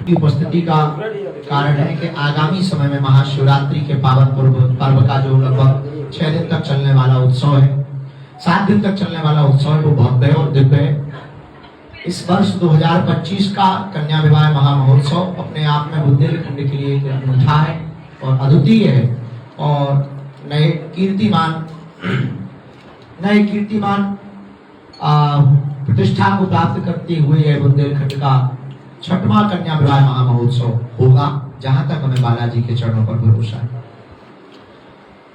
की उपस्थिति का कारण है कि आगामी समय में महाशिवरात्रि के पावन पर्व का जो लगभग 6 दिन तक चलने वाला उत्सव है, 7 दिन तक चलने वाला उत्सव है, वो भव्य और दिव्य है। इस वर्ष 2025 का कन्या विवाह महामहोत्सव अपने आप में बुंदेलखंड के लिए एक अनूठा है और अद्वितीय है और नए कीर्तिमान प्रतिष्ठा को प्राप्त करते हुए यह बुंदेलखंड का 6वां कन्या विवाह महामहोत्सव होगा, जहां तक हमें बालाजी के चरणों पर भरोसा है।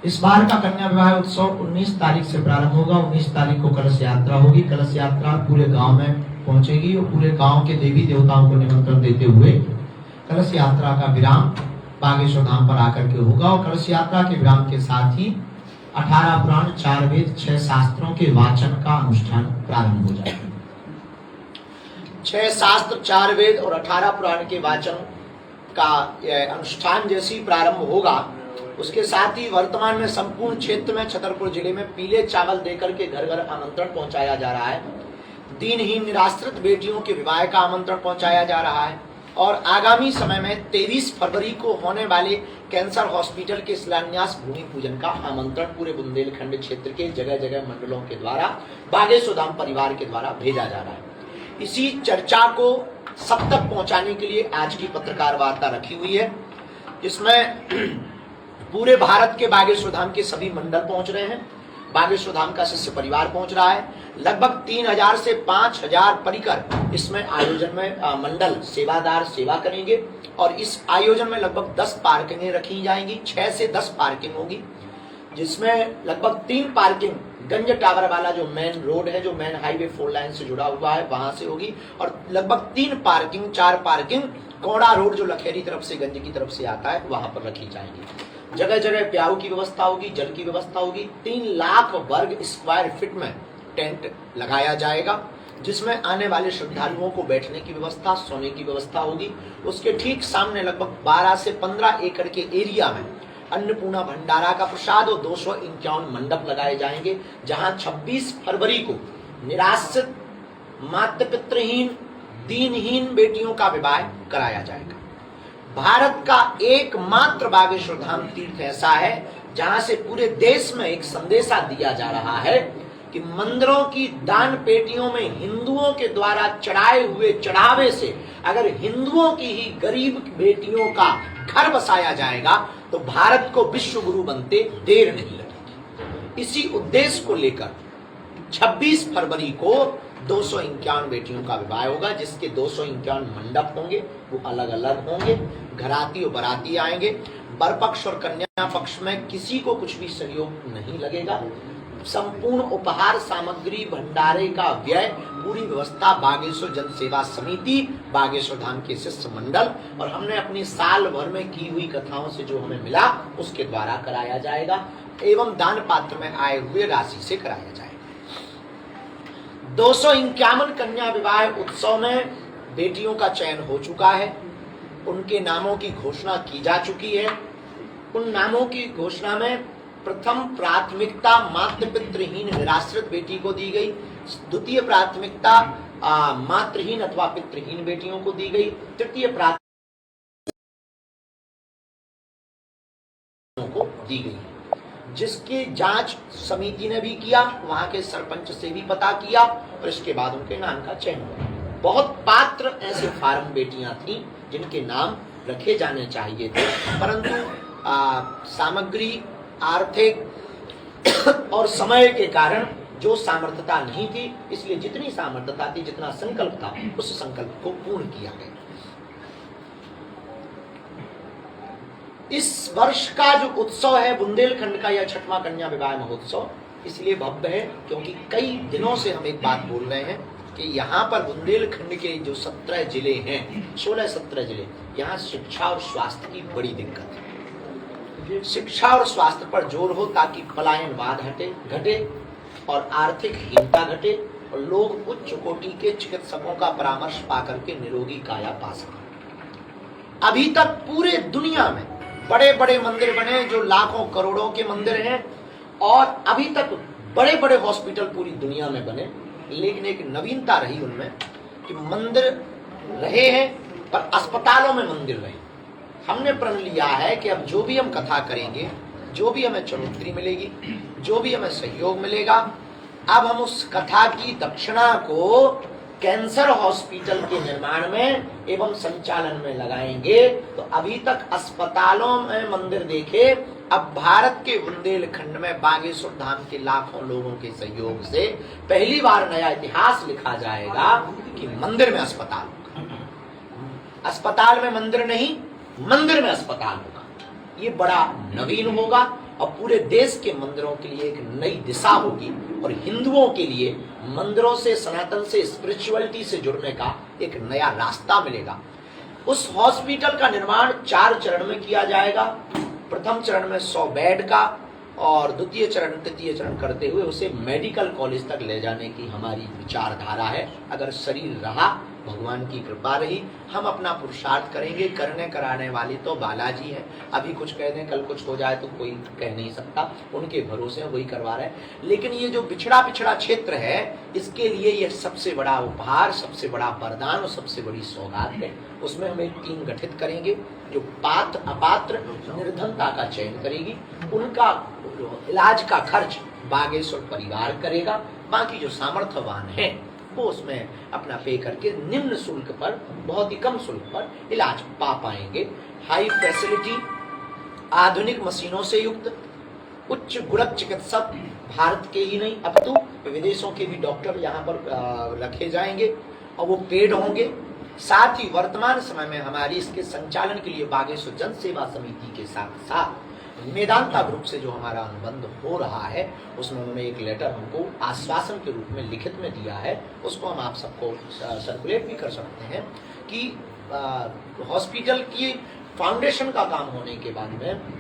इस बार का कन्या विवाह उत्सव 19 तारीख से प्रारंभ होगा। 19 तारीख को कलश यात्रा होगी। कलश यात्रा पूरे गांव में पहुंचेगी और पूरे गांव के देवी देवताओं को निमंत्रण देते हुए कलश यात्रा का विराम बागेश्वर धाम पर आकर के होगा और कलश यात्रा के विराम के साथ ही 18 पुराण, 4 वेद, 6 शास्त्रों के वाचन का अनुष्ठान प्रारंभ हो जाएगा। 6 शास्त्र, 4 वेद और 18 पुराण के वाचन का अनुष्ठान जैसे ही प्रारंभ होगा, उसके साथ ही वर्तमान में संपूर्ण क्षेत्र में छतरपुर जिले में पीले चावल देकर के घर घर आमंत्रण पहुंचाया जा रहा है। दीनहीन निराश्रित बेटियों के विवाह का आमंत्रण पहुंचाया जा रहा है और आगामी समय में 23 फरवरी को होने वाले कैंसर हॉस्पिटल के शिलान्यास भूमि पूजन का आमंत्रण पूरे बुंदेलखंड क्षेत्र के जगह जगह मंडलों के द्वारा बागेश्वर धाम परिवार के द्वारा भेजा जा रहा है। इसी चर्चा को सब तक पहुंचाने के लिए आज की पत्रकार वार्ता रखी हुई है, जिसमें पूरे भारत के बागेश्वर धाम के सभी मंडल पहुंच रहे हैं। बागेश्वर धाम का शिष्य परिवार पहुंच रहा है। लगभग 3000 से 5000 परिकर इसमें आयोजन में मंडल सेवादार सेवा करेंगे और इस आयोजन में लगभग 10 पार्किंगें रखी जाएंगी। 6 से 10 पार्किंग होगी, जिसमें लगभग 3 पार्किंग गंज टावर वाला जो मेन रोड है, जो मेन हाईवे 4 लाइन से जुड़ा हुआ है, वहां से होगी और लगभग 3 पार्किंग, 4 पार्किंग कौड़ा रोड जो लखेरी तरफ से गंज की तरफ से आता है वहां पर रखी जाएंगी। जगह जगह प्याऊ की व्यवस्था होगी, जल की व्यवस्था होगी। 3 लाख वर्ग स्क्वायर फीट में टेंट लगाया जाएगा, जिसमें आने वाले श्रद्धालुओं को बैठने की व्यवस्था, सोने की व्यवस्था होगी। उसके ठीक सामने लगभग 12 से 15 एकड़ के एरिया में अन्नपूर्णा भंडारा का प्रसाद और 251 मंडप लगाए जाएंगे, जहां 26 फरवरी को निराश्रित, मातृ पितृहीन, दीनहीन बेटियों का विवाह कराया जाएगा। भारत का एकमात्र बागेश्वर धाम तीर्थ ऐसा है जहां से पूरे देश में एक संदेशा दिया जा रहा है कि मंदिरों की दान पेटियों में हिंदुओं के द्वारा चढ़ाए हुए चढ़ावे से अगर हिंदुओं की ही गरीब बेटियों का घर बसाया जाएगा तो भारत को विश्व गुरु बनते देर नहीं लगेगी। इसी उद्देश्य को लेकर 26 फरवरी को 251 बेटियों का विवाह होगा, जिसके 251 मंडप होंगे, वो अलग अलग होंगे। घराती और बराती आएंगे। वर पक्ष और कन्या पक्ष में किसी को कुछ भी सहयोग नहीं लगेगा। संपूर्ण उपहार सामग्री भंडारे का व्यय, पूरी व्यवस्था बागेश्वर जन सेवा समिति, बागेश्वर धाम के शिष्य मंडल और हमने अपनी साल भर में की हुई कथाओं से जो हमें मिला उसके द्वारा कराया जाएगा एवं दान पात्र में आए हुए राशि से कराया जाएगा। 251 कन्या विवाह उत्सव में बेटियों का चयन हो चुका है। उनके नामों की घोषणा की जा चुकी है। उन नामों की घोषणा में प्रथम प्राथमिकता मातृ पितृहीन निराश्रित बेटी को दी गई, द्वितीय प्राथमिकता मातृहीन अथवा पितृहीन बेटियों को दी गई, तृतीय प्राथमिकता को दी गई, जिसकी जांच समिति ने भी किया, वहां के सरपंच से भी पता किया और इसके बाद उनके नाम का चयन हुआ। बहुत पात्र ऐसे फार्म बेटियां थी जिनके नाम रखे जाने चाहिए थे, परंतु सामग्री, आर्थिक और समय के कारण जो सामर्थ्यता नहीं थी, इसलिए जितनी सामर्थ्यता थी, जितना संकल्प था, उस संकल्प को पूर्ण किया गया। इस वर्ष का जो उत्सव है बुंदेलखंड का, यह 6वां कन्या विवाह महोत्सव इसलिए भव्य है क्योंकि कई दिनों से हम एक बात बोल रहे हैं कि यहाँ पर बुंदेलखंड के जो 17 जिले हैं, 16-17 जिले, यहाँ शिक्षा और स्वास्थ्य की बड़ी दिक्कत है। शिक्षा और स्वास्थ्य पर जोर हो ताकि पलायनवाद घटे और आर्थिक हीनता घटे और लोग उच्च कोटि के चिकित्सकों का परामर्श पाकर के निरोगी काया पा सकें। अभी तक पूरे दुनिया में बड़े बड़े मंदिर बने जो लाखों करोड़ों के मंदिर हैं और अभी तक बड़े बड़े हॉस्पिटल पूरी दुनिया में बने, लेकिन एक नवीनता रही उनमें कि मंदिर रहे हैं पर अस्पतालों में मंदिर रहे। हमने प्रण लिया है कि अब जो भी हम कथा करेंगे, जो भी हमें चुनौती मिलेगी, जो भी हमें सहयोग मिलेगा, अब हम उस कथा की दक्षिणा को कैंसर हॉस्पिटल के निर्माण में एवं संचालन में लगाएंगे। तो अभी तक अस्पतालों में मंदिर देखे, अब भारत के बुंदेलखंड में बागेश्वर धाम के लाखों लोगों के सहयोग से पहली बार नया इतिहास लिखा जाएगा कि मंदिर में अस्पताल होगा। अस्पताल में मंदिर नहीं, मंदिर में अस्पताल होगा। ये बड़ा नवीन होगा और पूरे देश के मंदिरों के लिए एक नई दिशा होगी और हिंदुओं के लिए मंदिरों से, सनातन से, स्पिरिचुअलिटी से जुड़ने का एक नया रास्ता मिलेगा। उस हॉस्पिटल का निर्माण 4 चरण में किया जाएगा। प्रथम चरण में 100 बेड का और द्वितीय चरण, तृतीय चरण करते हुए उसे मेडिकल कॉलेज तक ले जाने की हमारी विचारधारा है। अगर शरीर रहा, भगवान की कृपा रही, हम अपना पुरुषार्थ करेंगे। करने कराने वाले तो बालाजी हैं। अभी कुछ कह दें, कल कुछ हो जाए तो कोई कह नहीं सकता, उनके भरोसे वही करवा रहे हैं। लेकिन ये जो पिछड़ा क्षेत्र है, इसके लिए यह सबसे बड़ा उपहार, सबसे बड़ा वरदान और सबसे बड़ी सौगात है। उसमें हम एक टीम गठित करेंगे जो पात्र अपात्र निर्धनता का चयन करेगी। उनका इलाज का खर्च बागेश्वर परिवार करेगा। बाकी जो सामर्थ्यवान है वो उसमें अपना पे करके निम्न शुल्क पर, बहुत ही कम शुल्क पर इलाज पा पाएंगे। हाई फैसिलिटी, आधुनिक मशीनों से युक्त, उच्च गुणक चिकित्सक, भारत के ही नहीं अपितु विदेशों के भी डॉक्टर यहाँ पर रखे जाएंगे और वो पेड होंगे। साथ ही वर्तमान समय में हमारी इसके संचालन के लिए बागेश्वर जन सेवा समिति के साथ साथ मेदांता ग्रुप से जो हमारा अनुबंध हो रहा है, उसमें उन्होंने एक लेटर हमको आश्वासन के रूप में लिखित में दिया है। उसको हम आप सबको सर्कुलेट भी कर सकते हैं कि हॉस्पिटल की फाउंडेशन का काम होने के बाद में